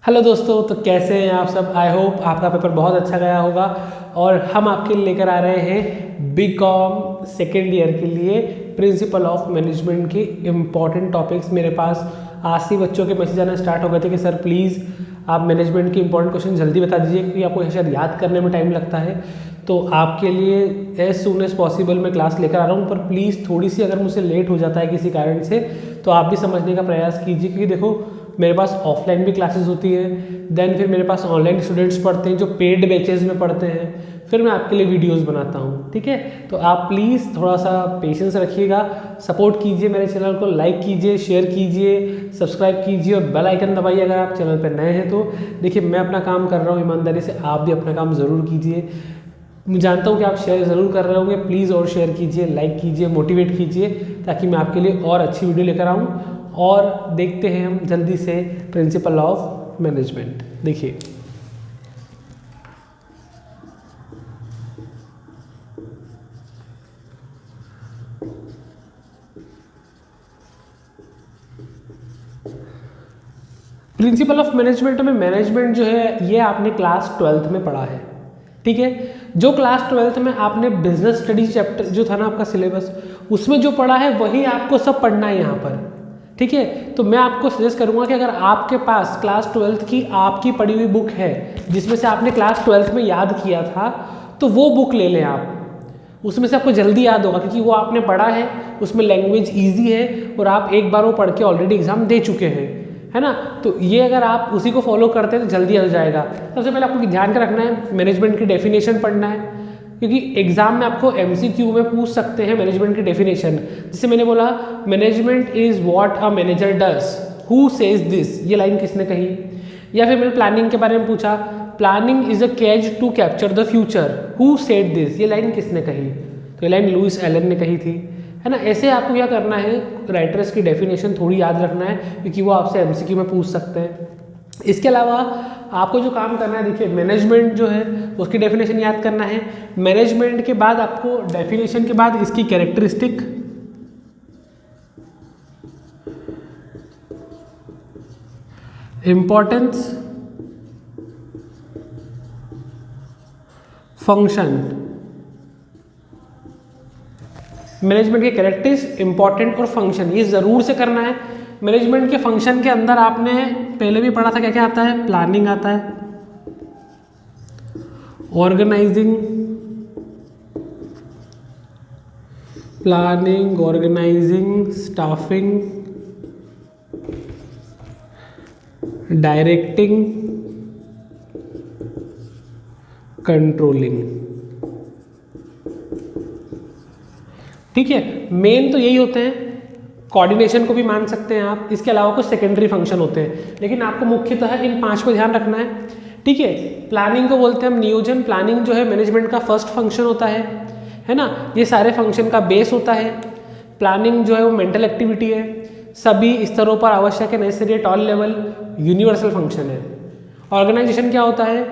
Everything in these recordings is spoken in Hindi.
हेलो दोस्तों, तो कैसे हैं आप सब। आई होप आपका पेपर बहुत अच्छा गया होगा और हम आपके लिए लेकर आ रहे हैं बीकॉम सेकेंड ईयर के लिए प्रिंसिपल ऑफ मैनेजमेंट के इम्पॉर्टेंट टॉपिक्स। मेरे पास आज से बच्चों के मैसेज आना स्टार्ट हो गए थे कि सर प्लीज़ आप मैनेजमेंट के इंपॉर्टेंट क्वेश्चन जल्दी बता दीजिए, क्योंकि आपको शायद याद करने में टाइम लगता है। तो आपके लिए एज सून एज पॉसिबल मैं क्लास लेकर आ रहा हूँ, पर प्लीज़ थोड़ी सी अगर मुझसे लेट हो जाता है किसी कारण से तो आप भी समझने का प्रयास कीजिए, क्योंकि देखो मेरे पास ऑफलाइन भी क्लासेस होती है, देन फिर मेरे पास ऑनलाइन स्टूडेंट्स पढ़ते हैं जो पेड बैचेज में पढ़ते हैं, फिर मैं आपके लिए वीडियोस बनाता हूँ। ठीक है, तो आप प्लीज़ थोड़ा सा पेशेंस रखिएगा, सपोर्ट कीजिए, मेरे चैनल को लाइक कीजिए, शेयर कीजिए, सब्सक्राइब कीजिए और बेल आइकन दबाइए अगर आप चैनल पर नए हैं तो। देखिए मैं अपना काम कर रहा हूँ ईमानदारी से, आप भी अपना काम ज़रूर कीजिए। मैं जानता हूँ कि आप शेयर ज़रूर कर रहे होंगे, प्लीज़ और शेयर कीजिए, लाइक कीजिए, मोटिवेट कीजिए, ताकि मैं आपके लिए और अच्छी वीडियो लेकर आऊँ। और देखते हैं हम जल्दी से प्रिंसिपल ऑफ मैनेजमेंट। देखिए प्रिंसिपल ऑफ मैनेजमेंट में मैनेजमेंट जो है ये आपने क्लास 12th में पढ़ा है। ठीक है, जो क्लास 12th में आपने बिजनेस स्टडीज चैप्टर जो था ना आपका सिलेबस, उसमें जो पढ़ा है वही आपको सब पढ़ना है यहाँ पर। ठीक है, तो मैं आपको सजेस्ट करूँगा कि अगर आपके पास क्लास 12th की आपकी पढ़ी हुई बुक है जिसमें से आपने क्लास 12th में याद किया था, तो वो बुक ले लें आप। उसमें से आपको जल्दी याद होगा क्योंकि वो आपने पढ़ा है, उसमें लैंग्वेज ईजी है और आप एक बार वो पढ़ के ऑलरेडी एग्जाम दे चुके हैं, है ना। तो ये अगर आप उसी को फॉलो करते हैं तो जल्दी आ जाएगा। सबसे पहले आपको ध्यान के रखना है, मैनेजमेंट की डेफिनेशन पढ़ना है, क्योंकि एग्जाम में आपको एमसीक्यू में पूछ सकते हैं मैनेजमेंट की डेफिनेशन। जैसे मैंने बोला, management is what a manager does, who says this, ये लाइन किसने कही। या फिर मैंने प्लानिंग के बारे में पूछा, planning is a cage to capture the future, who said this, ये लाइन किसने कही। तो ये लाइन लुइस एलन ने कही थी, है ना। ऐसे आपको क्या करना है, राइटर्स की डेफिनेशन थोड़ी याद रखना है, क्योंकि वो आपसे एमसीक्यू में पूछ सकते हैं। इसके अलावा आपको जो काम करना है, देखिए मैनेजमेंट जो है उसकी डेफिनेशन याद करना है। मैनेजमेंट के बाद आपको डेफिनेशन के बाद इसकी कैरेक्टरिस्टिक, इंपॉर्टेंस, फंक्शन, मैनेजमेंट के कैरेक्टरिस्टिक्स, इंपॉर्टेंट और फंक्शन, ये ज़रूर से करना है। मैनेजमेंट के फंक्शन के अंदर आपने पहले भी पढ़ा था, क्या क्या आता है, प्लानिंग आता है, organising, planning, organising, staffing, directing, controlling. ठीक है, मेन तो यही होते हैं। कोऑर्डिनेशन को भी मान सकते हैं आप, इसके अलावा कुछ सेकेंडरी फंक्शन होते हैं, लेकिन आपको मुख्यतः इन 5 को ध्यान रखना है। ठीक है, प्लानिंग को बोलते हैं हम नियोजन। प्लानिंग जो है मैनेजमेंट का फर्स्ट फंक्शन होता है ना। ये सारे फंक्शन का बेस होता है। प्लानिंग जो है वो मेंटल एक्टिविटी है, सभी स्तरों पर आवश्यक है, necessary at all level, universal function है। ऑर्गेनाइजेशन क्या होता है,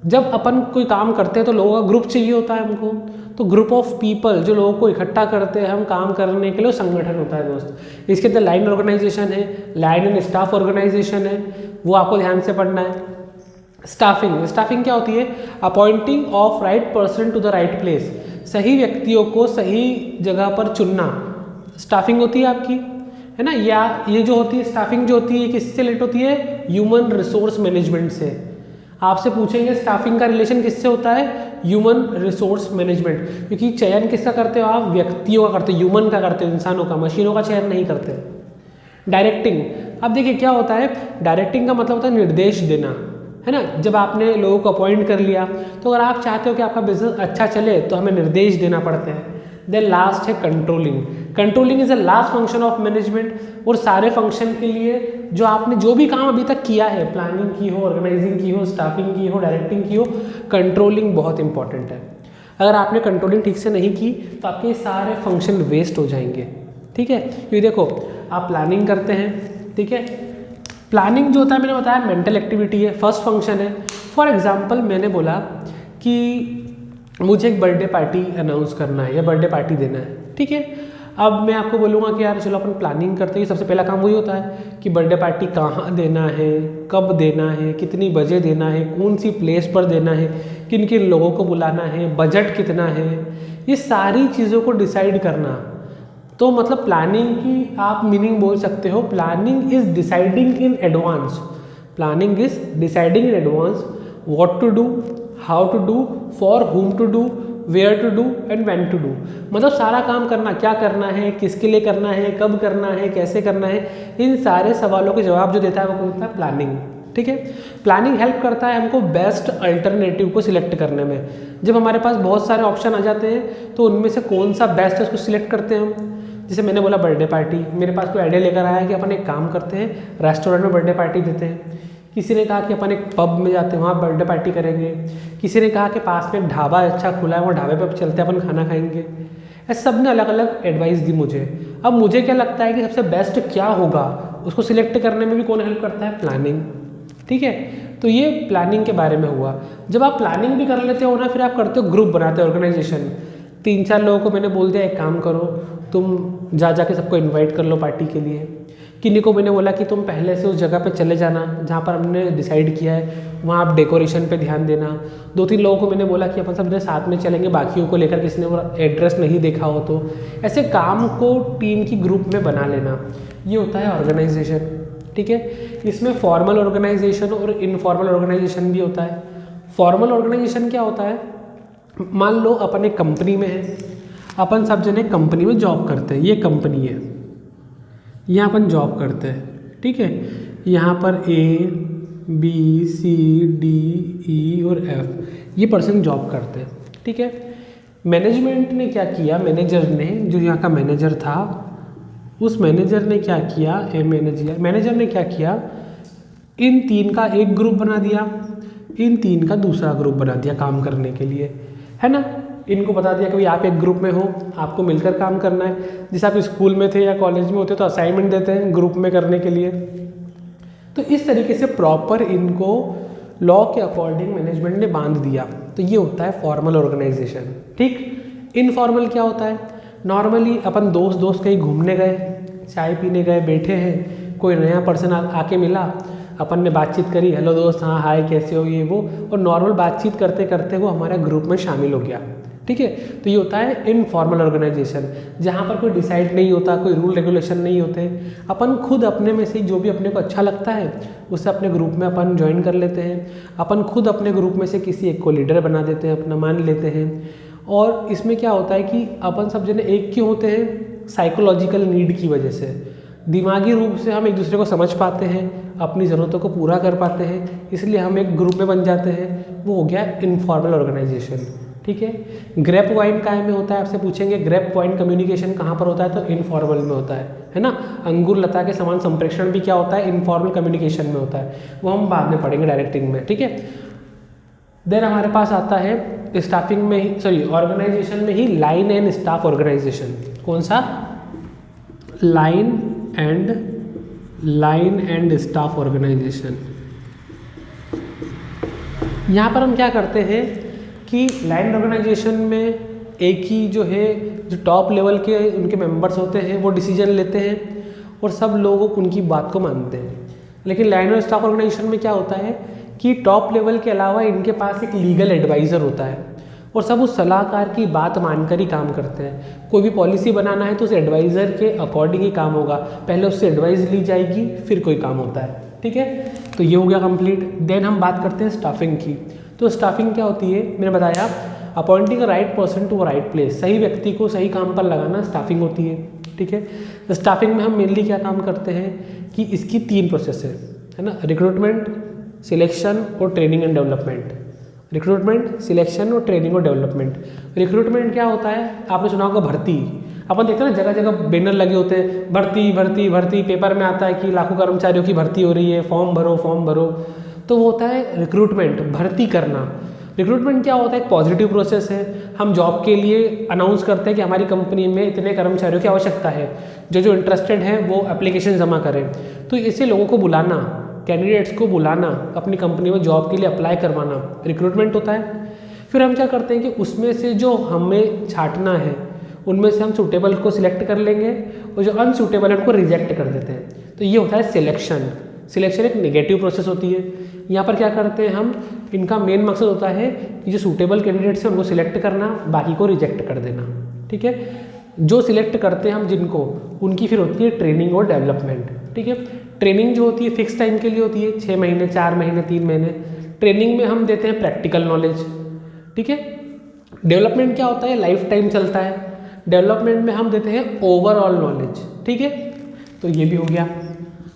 जब अपन कोई काम करते हैं तो लोगों का ग्रुप चाहिए होता है हमको, तो ग्रुप ऑफ पीपल जो लोगों को इकट्ठा करते हैं हम काम करने के लिए, संगठन होता है दोस्त। इसके अंदर लाइन ऑर्गेनाइजेशन है, लाइन एंड स्टाफ ऑर्गेनाइजेशन है, वो आपको ध्यान से पढ़ना है। स्टाफिंग, स्टाफिंग क्या होती है, appointing of right person to the right place, सही व्यक्तियों को सही जगह पर चुनना, स्टाफिंग होती है आपकी, है ना। या ये जो होती है स्टाफिंग जो होती है किससे रिलेट होती है, ह्यूमन रिसोर्स मैनेजमेंट से। आपसे पूछेंगे स्टाफिंग का रिलेशन किससे होता है, ह्यूमन रिसोर्स मैनेजमेंट, क्योंकि चयन किसका करते हो आप, व्यक्तियों का करते हो, ह्यूमन का करते हो, इंसानों का, मशीनों का चयन नहीं करते। डायरेक्टिंग, अब देखिए क्या होता है, डायरेक्टिंग का मतलब होता है निर्देश देना, है ना। जब आपने लोगों को अपॉइंट कर लिया तो अगर आप चाहते हो कि आपका बिजनेस अच्छा चले तो हमें निर्देश देना पड़ते हैं। देन लास्ट है controlling. Controlling is the last function of management, और सारे फंक्शन के लिए जो आपने जो भी काम अभी तक किया है, प्लानिंग की हो, ऑर्गेनाइजिंग की हो, स्टाफिंग की हो, डायरेक्टिंग की हो, कंट्रोलिंग बहुत इंपॉर्टेंट है। अगर आपने कंट्रोलिंग ठीक से नहीं की तो आपके सारे फंक्शन वेस्ट हो जाएंगे। ठीक है, क्योंकि देखो आप प्लानिंग करते हैं, ठीक है, प्लानिंग जो होता है मैंने बताया मेंटल एक्टिविटी है, फर्स्ट फंक्शन है। फॉर एग्जांपल मैंने बोला कि मुझे एक बर्थडे पार्टी अनाउंस करना है या बर्थडे पार्टी देना है, ठीक है। अब मैं आपको बोलूँगा कि यार चलो अपन प्लानिंग करते हैं। सबसे पहला काम वही होता है कि बर्थडे पार्टी कहाँ देना है, कब देना है, कितनी बजे देना है, कौन सी प्लेस पर देना है, किन किन लोगों को बुलाना है, बजट कितना है, ये सारी चीज़ों को डिसाइड करना। तो मतलब प्लानिंग की आप मीनिंग बोल सकते हो, planning is deciding in advance. Planning is deciding in advance what to do, how to do, for whom to do, where to do and when to do. मतलब सारा काम करना, क्या करना है, किसके लिए करना है, कब करना है, कैसे करना है, इन सारे सवालों के जवाब जो देता है वो होता है प्लानिंग। ठीक है, प्लानिंग हेल्प करता है हमको बेस्ट अल्टरनेटिव को सिलेक्ट करने में। जब हमारे पास बहुत सारे ऑप्शन आ जाते हैं तो उनमें से कौन सा बेस्ट है उसको सिलेक्ट करते हैं हम। जैसे मैंने बोला बर्थडे पार्टी, मेरे पास कोई आइडिया लेकर आया कि अपन एक काम करते हैं, रेस्टोरेंट में बर्थडे पार्टी देते हैं। किसी ने कहा कि अपन एक पब में जाते हैं, वहाँ बर्थडे पार्टी करेंगे। किसी ने कहा कि पास में एक ढाबा अच्छा खुला है, वो ढाबे पे चलते हैं, अपन खाना खाएंगे। ऐसे सब ने अलग अलग एडवाइस दी मुझे। अब मुझे क्या लगता है कि सबसे बेस्ट क्या होगा उसको सिलेक्ट करने में भी कौन हेल्प करता है, प्लानिंग। ठीक है, तो ये प्लानिंग के बारे में हुआ। जब आप प्लानिंग भी कर लेते हो ना, फिर आप करते हो ग्रुप बनाते हो, ऑर्गेनाइजेशन। 3-4 लोगों को मैंने बोल दिया एक काम करो, तुम जाके सबको इनवाइट कर लो पार्टी के लिए। किन्हीं को मैंने बोला कि तुम पहले से उस जगह पे चले जाना जहाँ पर हमने डिसाइड किया है, वहाँ आप डेकोरेशन पे ध्यान देना। 2-3 लोगों को मैंने बोला कि अपन सब साथ में चलेंगे, बाकियों को लेकर किसी ने वो एड्रेस नहीं देखा हो तो। ऐसे काम को टीम की ग्रुप में बना लेना, ये होता है ऑर्गेनाइजेशन। ठीक है, इसमें फॉर्मल ऑर्गेनाइजेशन और इनफॉर्मल ऑर्गेनाइजेशन भी होता है। फॉर्मल ऑर्गेनाइजेशन क्या होता है, मान लो अपन एक कंपनी में है, अपन सब जने कंपनी में जॉब करते हैं। ये कंपनी है, यहाँ अपन जॉब करते हैं। ठीक है, यहाँ पर A, B, C, D, E और F ये पर्सन जॉब करते हैं। ठीक है, मैनेजमेंट ने क्या किया, मैनेजर ने, जो यहाँ का मैनेजर था, उस मैनेजर ने क्या किया, मैनेजर ने क्या किया, इन 3 का एक ग्रुप बना दिया, इन 3 का दूसरा ग्रुप बना दिया काम करने के लिए, है ना। इनको बता दिया कि भाई आप एक ग्रुप में हो, आपको मिलकर काम करना है। जैसे आप स्कूल में थे या कॉलेज में होते तो असाइनमेंट देते हैं ग्रुप में करने के लिए। तो इस तरीके से प्रॉपर इनको लॉ के अकॉर्डिंग मैनेजमेंट ने बांध दिया। तो ये होता है फॉर्मल ऑर्गेनाइजेशन। ठीक, इनफॉर्मल क्या होता है, नॉर्मली अपन दोस्त कहीं घूमने गए, चाय पीने गए, बैठे हैं, कोई नया पर्सन आके मिला, अपन ने बातचीत करी, हेलो दोस्त, हाँ हाय कैसे हो, ये वो, और नॉर्मल बातचीत करते करते वो हमारे ग्रुप में शामिल हो गया। ठीक है, तो ये होता है इनफॉर्मल ऑर्गेनाइजेशन, जहाँ पर कोई डिसाइड नहीं होता, कोई रूल रेगुलेशन नहीं होते। अपन खुद अपने में से जो भी अपने को अच्छा लगता है उससे अपने ग्रुप में अपन ज्वाइन कर लेते हैं। अपन खुद अपने ग्रुप में से किसी एक को लीडर बना देते हैं, अपना मान लेते हैं। और इसमें क्या होता है कि अपन सब जने एक क्यों होते हैं, साइकोलॉजिकल नीड की वजह से। दिमागी रूप से हम एक दूसरे को समझ पाते हैं, अपनी ज़रूरतों को पूरा कर पाते हैं, इसलिए हम एक ग्रुप में बन जाते हैं। वो हो गया इनफॉर्मल ऑर्गेनाइजेशन। ठीक है, ग्रेप वाइन काय में होता है, आपसे पूछेंगे ग्रेप वाइन कम्युनिकेशन कहाँ पर होता है, तो इनफॉर्मल में होता है ना। अंगूर लता के समान संप्रेषण भी क्या होता है, इनफॉर्मल कम्युनिकेशन में होता है। वो हम बाद में पढ़ेंगे डायरेक्टिंग में। ठीक है, देन हमारे पास आता है स्टाफिंग में ही, सॉरी ऑर्गेनाइजेशन में ही लाइन एंड स्टाफ ऑर्गेनाइजेशन। कौन सा, लाइन एंड स्टाफ ऑर्गेनाइजेशन। यहाँ पर हम क्या करते हैं कि लाइन ऑर्गेनाइजेशन में एक ही जो है, जो टॉप लेवल के उनके मेंबर्स होते हैं वो डिसीजन लेते हैं और सब लोग उनकी बात को मानते हैं। लेकिन लाइन और स्टाफ ऑर्गेनाइजेशन में क्या होता है कि टॉप लेवल के अलावा इनके पास एक लीगल एडवाइज़र होता है और सब उस सलाहकार की बात मानकर ही काम करते हैं। कोई भी पॉलिसी बनाना है तो उस एडवाइज़र के अकॉर्डिंग ही काम होगा, पहले उससे एडवाइस ली जाएगी फिर कोई काम होता है। ठीक है, तो ये हो गया कंप्लीट। देन हम बात करते हैं स्टाफिंग की। तो स्टाफिंग क्या होती है, मैंने बताया appointing a right person to a right place, सही व्यक्ति को सही काम पर लगाना स्टाफिंग होती है। ठीक है, तो स्टाफिंग में हम मेनली क्या काम करते हैं कि इसकी 3 प्रोसेस है ना, रिक्रूटमेंट, सिलेक्शन और training and development. Recruitment, selection और ट्रेनिंग और डेवलपमेंट। रिक्रूटमेंट क्या होता है, आपने सुना होगा भर्ती। अपन देखते हैं ना जगह जगह बैनर लगे होते हैं, भर्ती भर्ती भर्ती, पेपर में आता है कि लाखों कर्मचारियों की भर्ती हो रही है, फॉर्म भरो। तो वो होता है रिक्रूटमेंट, भर्ती करना। रिक्रूटमेंट क्या होता है, एक पॉजिटिव प्रोसेस है। हम जॉब के लिए अनाउंस करते हैं कि हमारी कंपनी में इतने कर्मचारियों की आवश्यकता है, जो इंटरेस्टेड हैं वो एप्लीकेशन जमा करें। तो इससे लोगों को बुलाना, कैंडिडेट्स को बुलाना, अपनी कंपनी में जॉब के लिए अप्लाई करवाना, रिक्रूटमेंट होता है। फिर हम क्या करते हैं कि उसमें से जो हमें छांटना है उनमें से हम सूटेबल को सिलेक्ट कर लेंगे और जो अनसूटेबल है उनको रिजेक्ट कर देते हैं। तो ये होता है सिलेक्शन। सिलेक्शन एक नेगेटिव प्रोसेस होती है। यहाँ पर क्या करते हैं हम, इनका मेन मकसद होता है कि जो सूटेबल कैंडिडेट्स हैं उनको सिलेक्ट करना, बाकी को रिजेक्ट कर देना। ठीक है, जो सिलेक्ट करते हैं हम जिनको, उनकी फिर होती है ट्रेनिंग और डेवलपमेंट। ठीक है, ट्रेनिंग जो होती है फिक्स टाइम के लिए होती है, 6 महीने, 4 महीने, 3 महीने। ट्रेनिंग में हम देते हैं प्रैक्टिकल नॉलेज। ठीक है, डेवलपमेंट क्या होता है, लाइफ टाइम चलता है। डेवलपमेंट में हम देते हैं ओवरऑल नॉलेज। ठीक है, तो ये भी हो गया।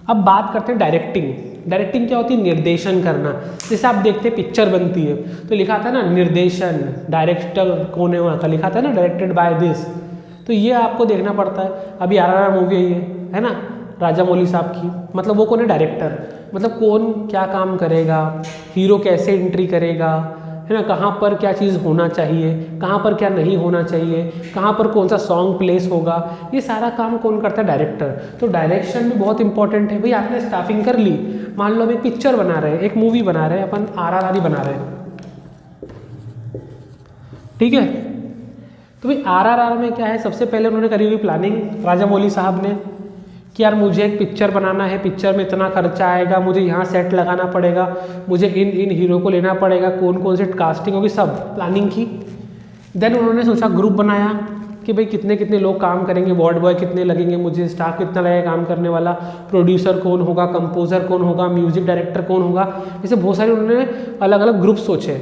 अब बात करते हैं डायरेक्टिंग। डायरेक्टिंग क्या होती है, निर्देशन करना। जैसे आप देखते हैं पिक्चर बनती है तो लिखा था ना निर्देशन, डायरेक्टर कौन है वहाँ का, लिखा था ना डायरेक्टेड बाय दिस। तो ये आपको देखना पड़ता है। अभी RRR मूवी आई है ना, राजा मौली साहब की, मतलब वो कौन है, डायरेक्टर। मतलब कौन क्या काम करेगा, हीरो कैसे एंट्री करेगा, है ना, कहाँ पर क्या चीज़ होना चाहिए, कहाँ पर क्या नहीं होना चाहिए, कहाँ पर कौन सा सॉन्ग प्लेस होगा, ये सारा काम कौन करता है, डायरेक्टर। तो डायरेक्शन भी बहुत इंपॉर्टेंट है। भाई आपने स्टाफिंग कर ली, मान लो हम एक पिक्चर बना रहे हैं, एक मूवी बना रहे हैं, अपन RRR ही बना रहे हैं। ठीक है, तो भाई RRR में क्या है, सबसे पहले उन्होंने करी हुई प्लानिंग राजा मौली साहब ने कि यार मुझे एक पिक्चर बनाना है, पिक्चर में इतना खर्चा आएगा, मुझे यहाँ सेट लगाना पड़ेगा, मुझे इन हीरो को लेना पड़ेगा, कौन कौन से कास्टिंग होगी, सब प्लानिंग की। देन उन्होंने सोचा, ग्रुप बनाया कि भाई कितने कितने लोग काम करेंगे, वार्ड बॉय कितने लगेंगे, मुझे स्टाफ कितना लगेगा काम करने वाला, प्रोड्यूसर कौन होगा, कंपोजर कौन होगा, म्यूजिक डायरेक्टर कौन होगा, ऐसे बहुत सारे उन्होंने अलग अलग ग्रुप सोचे।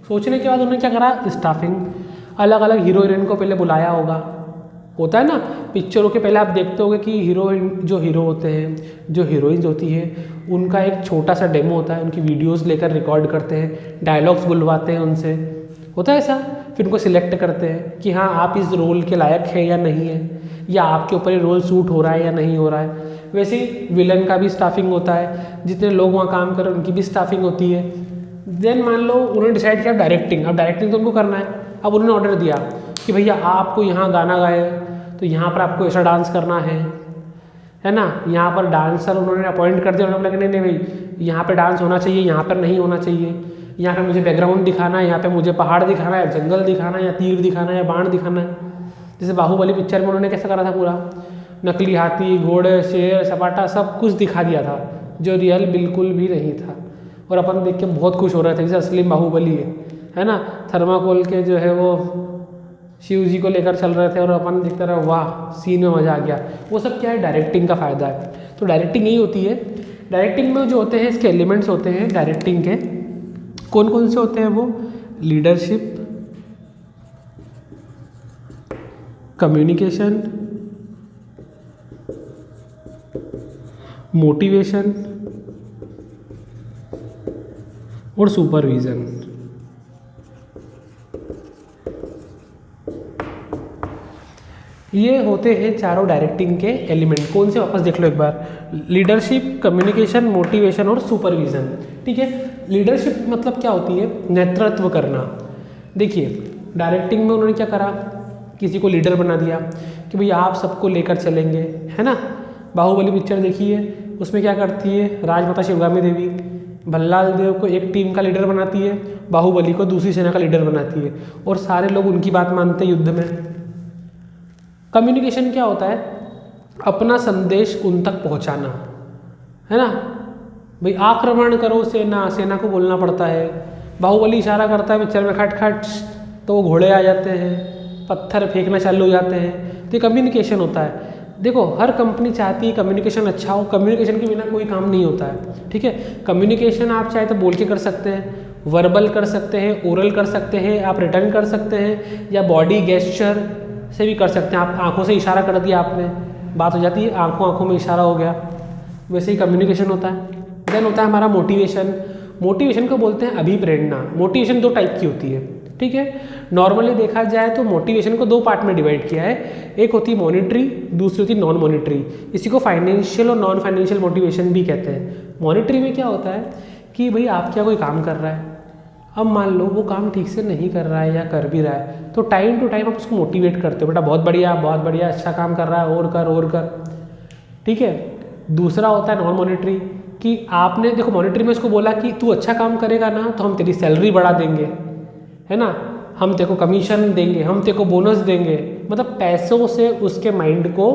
सोचने के बाद उन्होंने क्या करा, स्टाफिंग, अलग अलग हीरो हीरोइन को पहले बुलाया होगा। होता है ना पिक्चरों के पहले आप देखते होगे कि हीरो होते हैं, जो हीरोइंस होती है, उनका एक छोटा सा डेमो होता है, उनकी वीडियोस लेकर रिकॉर्ड करते हैं, डायलॉग्स बुलवाते हैं उनसे, होता है ऐसा। फिर उनको सिलेक्ट करते हैं कि हाँ आप इस रोल के लायक है या नहीं है, या आपके ऊपर ये रोल सूट हो रहा है या नहीं हो रहा है। वैसे ही विलन का भी स्टाफिंग होता है, जितने लोग वहाँ काम कर रहे हैं उनकी भी स्टाफिंग होती है। देन मान लो उन्होंने डिसाइड किया डायरेक्टिंग, अब डायरेक्टिंग तो उनको करना है। अब उन्होंने ऑर्डर दिया कि भैया आपको यहाँ गाना गाए तो यहाँ पर आपको ऐसा डांस करना है ना, यहाँ पर डांसर उन्होंने अपॉइंट कर दिया। उन्होंने बोला नहीं भाई यहाँ पे डांस होना चाहिए, यहाँ पर नहीं होना चाहिए, यहाँ पे मुझे बैकग्राउंड दिखाना है, यहाँ पे मुझे पहाड़ दिखाना है, जंगल दिखाना है, या तीर दिखाना है, या बाण दिखाना है। जैसे बाहुबली पिक्चर में उन्होंने कैसा करा था, पूरा नकली हाथी, घोड़े, शेर, सपाटा सब कुछ दिखा दिया था, जो रियल बिल्कुल भी नहीं था। और अपन देख के बहुत खुश हो रहे थे जैसे असली बाहुबली है ना, थर्माकोल के जो है वो शिव जी को लेकर चल रहे थे और अपन देखते रहे, वाह सीन में मज़ा आ गया। वो सब क्या है, डायरेक्टिंग का फ़ायदा है। तो डायरेक्टिंग यही होती है। डायरेक्टिंग में जो होते हैं इसके एलिमेंट्स होते हैं डायरेक्टिंग के, कौन कौन से होते हैं वो, लीडरशिप, कम्युनिकेशन, मोटिवेशन और सुपरविज़न। ये होते हैं चारों डायरेक्टिंग के एलिमेंट। कौन से, वापस देख लो एक बार, लीडरशिप, कम्युनिकेशन, मोटिवेशन और सुपरविज़न। ठीक है, लीडरशिप मतलब क्या होती है, नेतृत्व करना। देखिए डायरेक्टिंग में उन्होंने क्या करा, किसी को लीडर बना दिया कि भाई आप सबको लेकर चलेंगे, है ना। बाहुबली पिक्चर देखिए, उसमें क्या करती है, राजमाता शिवगामी देवी भल्लाल देव को एक टीम का लीडर बनाती है, बाहुबली को दूसरी सेना का लीडर बनाती है, और सारे लोग उनकी बात मानते हैं युद्ध में। कम्युनिकेशन क्या होता है, अपना संदेश उन तक पहुंचाना, है ना। भाई आक्रमण करो, सेना को बोलना पड़ता है। बाहुबली इशारा करता है पिक्चर में, खट खट, तो वो घोड़े आ जाते हैं, पत्थर फेंकना चालू हो जाते हैं। तो ये कम्युनिकेशन होता है। देखो हर कंपनी चाहती है कम्युनिकेशन अच्छा हो, कम्युनिकेशन के बिना कोई काम नहीं होता है। ठीक है, कम्युनिकेशन आप चाहे तो बोल के कर सकते हैं, वर्बल कर सकते हैं, ओरल कर सकते हैं, आप रिटर्न कर सकते हैं, या बॉडी गेस्चर से भी कर सकते हैं। आप आंखों से इशारा कर दिया आपने, बात हो जाती है, आंखों में इशारा हो गया, वैसे ही कम्युनिकेशन होता है। देन होता है हमारा मोटिवेशन। मोटिवेशन को बोलते हैं अभिप्रेरणा। मोटिवेशन 2 टाइप की होती है। ठीक है, नॉर्मली देखा जाए तो मोटिवेशन को 2 पार्ट में डिवाइड किया है, एक होती है मॉनिटरी, दूसरी होती है नॉन मॉनिटरी। इसी को फाइनेंशियल और नॉन फाइनेंशियल मोटिवेशन भी कहते हैं। मॉनिटरी में क्या होता है कि भाई आप क्या कोई काम कर रहा है, अब मान लो वो काम ठीक से नहीं कर रहा है या कर भी रहा है, तो टाइम टू टाइम आप उसको मोटिवेट करते हो, बेटा बहुत बढ़िया, अच्छा काम कर रहा है, और कर। ठीक है, दूसरा होता है नॉन मॉनिटरी, कि आपने देखो मॉनिटरी में उसको बोला कि तू अच्छा काम करेगा ना तो हम तेरी सैलरी बढ़ा देंगे, है ना, हम तेरे को कमीशन देंगे, हम तेरे को बोनस देंगे, मतलब पैसों से उसके माइंड को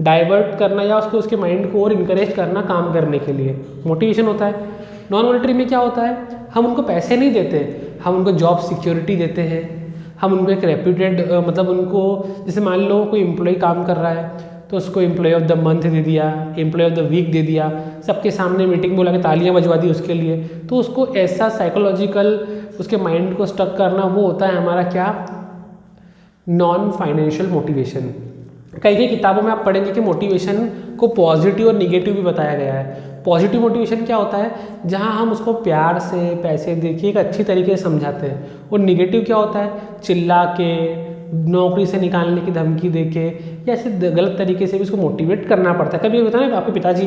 डाइवर्ट करना या उसके माइंड को और इनकरेज करना काम करने के लिए मोटिवेशन होता है। नॉन मॉनेटरी में क्या होता है, हम उनको पैसे नहीं देते, हम उनको जॉब सिक्योरिटी देते हैं, हम उनको एक रेप्यूटेड मतलब उनको, जैसे मान लो कोई एम्प्लॉय काम कर रहा है तो उसको एम्प्लॉय ऑफ द मंथ दे दिया, एम्प्लॉय ऑफ द वीक दे दिया, सबके सामने मीटिंग बुला के तालियां बजवा दी उसके लिए, तो उसको ऐसा साइकोलॉजिकल उसके माइंड को स्टक करना, वो होता है हमारा क्या, नॉन फाइनेंशियल मोटिवेशन। कई कई किताबों में आप पढ़ेंगे कि मोटिवेशन को पॉजिटिव और निगेटिव भी बताया गया है। पॉजिटिव मोटिवेशन क्या होता है, जहां हम उसको प्यार से पैसे दे के एक अच्छी तरीके से समझाते हैं, और निगेटिव क्या होता है, चिल्ला के, नौकरी से निकालने की धमकी दे के, या ऐसे गलत तरीके से भी उसको मोटिवेट करना पड़ता है। कभी होता है ना आपके पिताजी,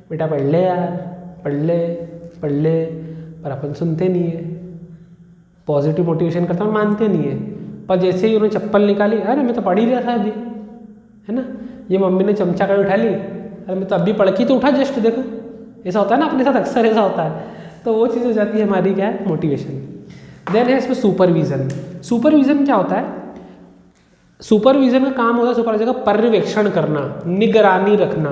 बेटा पढ़ ले यार, पढ़ ले पढ़ ले, पर अपन सुनते नहीं है, पॉजिटिव मोटिवेशन करता हूँ मानते नहीं है, पर जैसे ही उन्होंने चप्पल निकाली, अरे मैं तो पढ़ ही रहा था अभी, है ना, ये मम्मी ने चमचा कर उठा ली, अरे मैं तो अभी पढ़ के तो उठा जस्ट, देखो, ऐसा होता है ना अपने साथ, अक्सर ऐसा होता है। तो वो चीज़ हो जाती है हमारी क्या है, मोटिवेशन। देन है इसमें सुपरविजन। सुपरविजन क्या होता है, सुपरविजन का काम होता है सुपरवाइजर का पर्यवेक्षण करना, निगरानी रखना।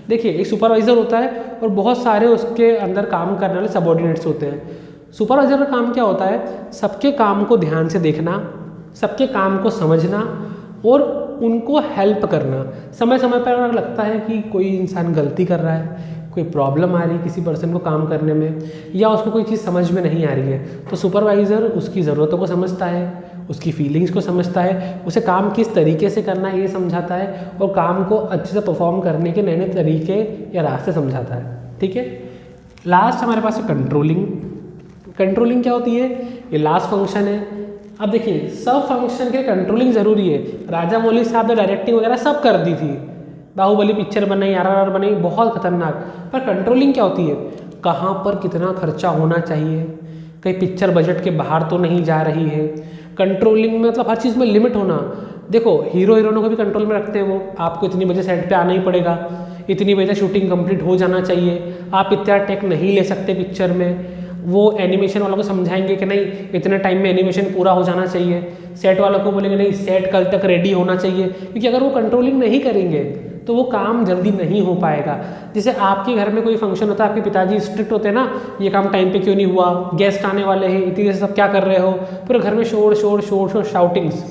देखिए एक सुपरवाइजर होता है और बहुत सारे उसके अंदर काम करने वाले सबऑर्डिनेट्स होते हैं। सुपरवाइजर का काम क्या होता है, सबके काम को ध्यान से देखना, सबके काम को समझना और उनको हेल्प करना। समय समय पर अगर लगता है कि कोई इंसान गलती कर रहा है, कोई प्रॉब्लम आ रही है किसी पर्सन को काम करने में, या उसको कोई चीज़ समझ में नहीं आ रही है, तो सुपरवाइज़र उसकी ज़रूरतों को समझता है, उसकी फीलिंग्स को समझता है, उसे काम किस तरीके से करना है ये समझाता है, और काम को अच्छे से परफॉर्म करने के नए नए तरीके या रास्ते समझाता है। ठीक है, लास्ट हमारे पास है कंट्रोलिंग। कंट्रोलिंग क्या होती है, ये लास्ट फंक्शन है। अब देखिए सब फंक्शन के कंट्रोलिंग ज़रूरी है। राजा मौली साहब ने डायरेक्टिंग वगैरह सब कर दी थी, बाहुबली पिक्चर बनाई, RRR बनाई, बहुत खतरनाक, पर कंट्रोलिंग क्या होती है, कहाँ पर कितना खर्चा होना चाहिए, कहीं पिक्चर बजट के बाहर तो नहीं जा रही है। कंट्रोलिंग में मतलब हर चीज़ में लिमिट होना। देखो हीरो हीरोइनों को भी कंट्रोल में रखते हैं, वो आपको इतनी बजे सेट पे आना ही पड़ेगा, इतनी बजे शूटिंग कंप्लीट हो जाना चाहिए, आप इतना टेक नहीं ले सकते पिक्चर में। वो एनिमेशन वालों को समझाएंगे कि नहीं इतने टाइम में एनिमेशन पूरा हो जाना चाहिए, सेट वालों को बोलेंगे नहीं सेट कल तक रेडी होना चाहिए, क्योंकि अगर वो कंट्रोलिंग नहीं करेंगे तो वो काम जल्दी नहीं हो पाएगा। जैसे आपके घर में कोई फंक्शन होता है, आपके पिताजी स्ट्रिक्ट होते हैं ना, ये काम टाइम पे क्यों नहीं हुआ, गेस्ट आने वाले हैं, इतनी देर से सब क्या कर रहे हो, पूरे घर में शोर शोर शोर शोर शाउटिंग्स,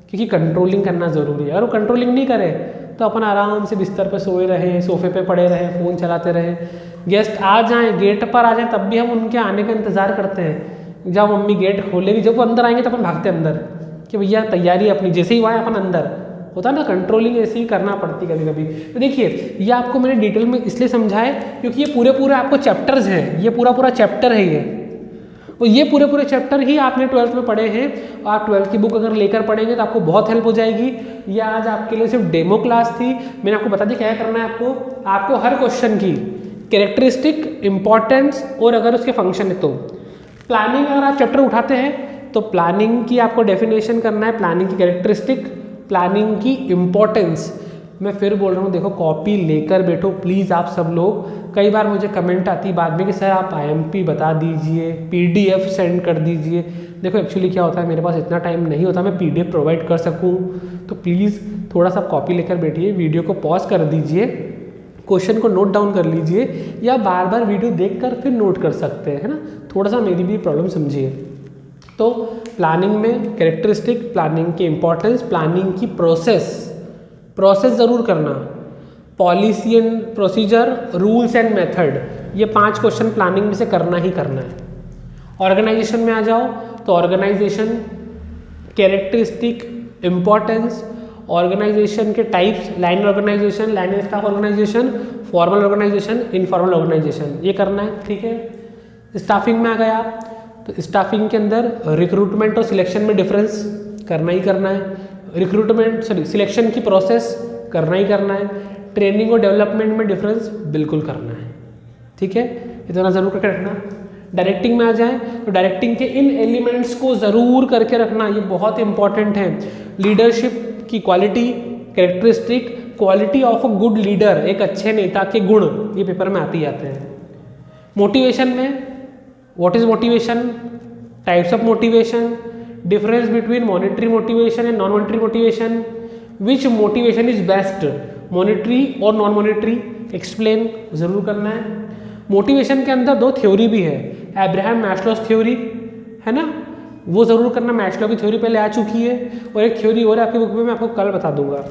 क्योंकि कंट्रोलिंग करना ज़रूरी है। अगर वो कंट्रोलिंग नहीं करे तो अपन आराम से बिस्तर पर सोए रहे, सोफे पे पड़े रहे, फ़ोन चलाते रहे, गेस्ट आ जाएँ, गेट पर आ जाएँ, तब भी हम उनके आने का इंतज़ार करते हैं। जब मम्मी गेट खोलेगी, जब वो अंदर आएंगे तो अपन भागते अंदर कि भैया तैयारी अपनी, जैसे ही वो आए अपन अंदर, होता है ना, कंट्रोलिंग ऐसे ही करना पड़ती कभी कभी। तो देखिए ये आपको मैंने डिटेल में इसलिए समझा है क्योंकि ये पूरे आपको चैप्टर्स हैं, ये पूरा चैप्टर है ये, और ये पूरे चैप्टर ही आपने 12th में पढ़े हैं। आप 12th की बुक अगर लेकर पढ़ेंगे तो आपको बहुत हेल्प हो जाएगी। ये आज आपके लिए सिर्फ डेमो क्लास थी। मैंने आपको बता दी क्या करना है, आपको हर क्वेश्चन की कैरेक्टरिस्टिक, इंपॉर्टेंस और अगर उसके फंक्शन है तो प्लानिंग, अगर आप चैप्टर उठाते हैं तो प्लानिंग की आपको डेफिनेशन करना है, प्लानिंग की कैरेक्टरिस्टिक, प्लानिंग की इम्पोर्टेंस। मैं फिर बोल रहा हूँ, देखो कॉपी लेकर बैठो प्लीज़ आप सब लोग। कई बार मुझे कमेंट आती है बाद में कि सर आप IMP बता दीजिए, PDF सेंड कर दीजिए। देखो एक्चुअली क्या होता है, मेरे पास इतना टाइम नहीं होता मैं PDF प्रोवाइड कर सकूँ, तो प्लीज़ थोड़ा सा कॉपी लेकर बैठिए, वीडियो को पॉज कर दीजिए, क्वेश्चन को नोट डाउन कर लीजिए, या बार बार वीडियो देखकर फिर नोट कर सकते हैं, है ना, थोड़ा सा मेरी भी प्रॉब्लम समझिए। तो प्लानिंग में कैरेक्टरिस्टिक, प्लानिंग की इंपॉर्टेंस, प्लानिंग की प्रोसेस ज़रूर करना, policy and procedure, rules and method, ये 5 क्वेश्चन प्लानिंग में से करना ही करना है। ऑर्गेनाइजेशन में आ जाओ तो ऑर्गेनाइजेशन, कैरेक्टरिस्टिक, इम्पॉर्टेंस, ऑर्गेनाइजेशन के types, line organisation, line staff organisation, formal organisation, informal organisation, ये करना है। ठीक है, स्टाफिंग में आ गया तो स्टाफिंग के अंदर रिक्रूटमेंट और सिलेक्शन में डिफरेंस करना ही करना है, सिलेक्शन की प्रोसेस करना ही करना है, ट्रेनिंग और डेवलपमेंट में डिफरेंस बिल्कुल करना है। ठीक है, इतना ज़रूर करके रखना। डायरेक्टिंग में आ जाए तो डायरेक्टिंग के इन एलिमेंट्स को ज़रूर करके रखना, ये बहुत इंपॉर्टेंट है। लीडरशिप की quality, characteristic, quality of a good leader, एक अच्छे नेता के गुण, ये पेपर में आते ही आते हैं। मोटिवेशन में what is motivation, types of motivation, difference between monetary motivation and non monetary motivation, which motivation is best, monetary और नॉन मॉनिटरी, एक्सप्लेन ज़रूर करना है। मोटिवेशन के अंदर 2 थ्योरी भी है, अब्राहम मैस्लोस थ्योरी है ना, वो ज़रूर करना, मैस्लो की थ्योरी पहले आ चुकी है, और एक थ्योरी और आपकी बुक में मैं आपको कल बता दूंगा।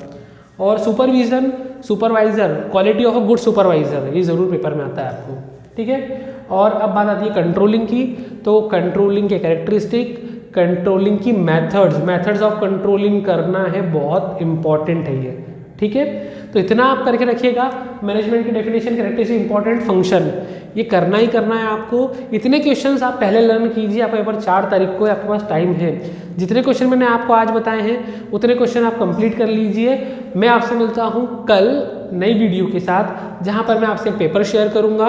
और supervision, supervisor, quality of a good supervisor, ये ज़रूर पेपर में आता है आपको, ठीक है। और अब बात आती है कंट्रोलिंग की, तो कंट्रोलिंग के कैरेक्टरिस्टिक, कंट्रोलिंग की मेथड्स ऑफ कंट्रोलिंग करना है, बहुत इंपॉर्टेंट है ये, ठीक है। तो इतना आप करके रखिएगा, मैनेजमेंट की डेफिनेशन, कैरेक्टरिस्टिक, इंपॉर्टेंट फंक्शन, ये करना ही करना है आपको। इतने क्वेश्चंस आप पहले लर्न कीजिए, आपका पेपर 4 तारीख को आपके पास टाइम है। जितने क्वेश्चन मैंने आपको आज बताए हैं उतने क्वेश्चन आप कंप्लीट कर लीजिए। मैं आपसे मिलता हूँ कल नई वीडियो के साथ, जहाँ पर मैं आपसे पेपर शेयर करूँगा।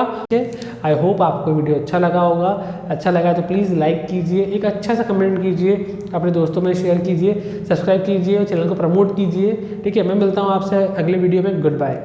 आई होप आपको वीडियो अच्छा लगा होगा। अच्छा लगा तो प्लीज़ लाइक कीजिए, एक अच्छा सा कमेंट कीजिए, अपने दोस्तों में शेयर कीजिए, सब्सक्राइब कीजिए और चैनल को प्रमोट कीजिए, ठीक है। मैं मिलता हूँ आपसे अगले वीडियो में। Good bye.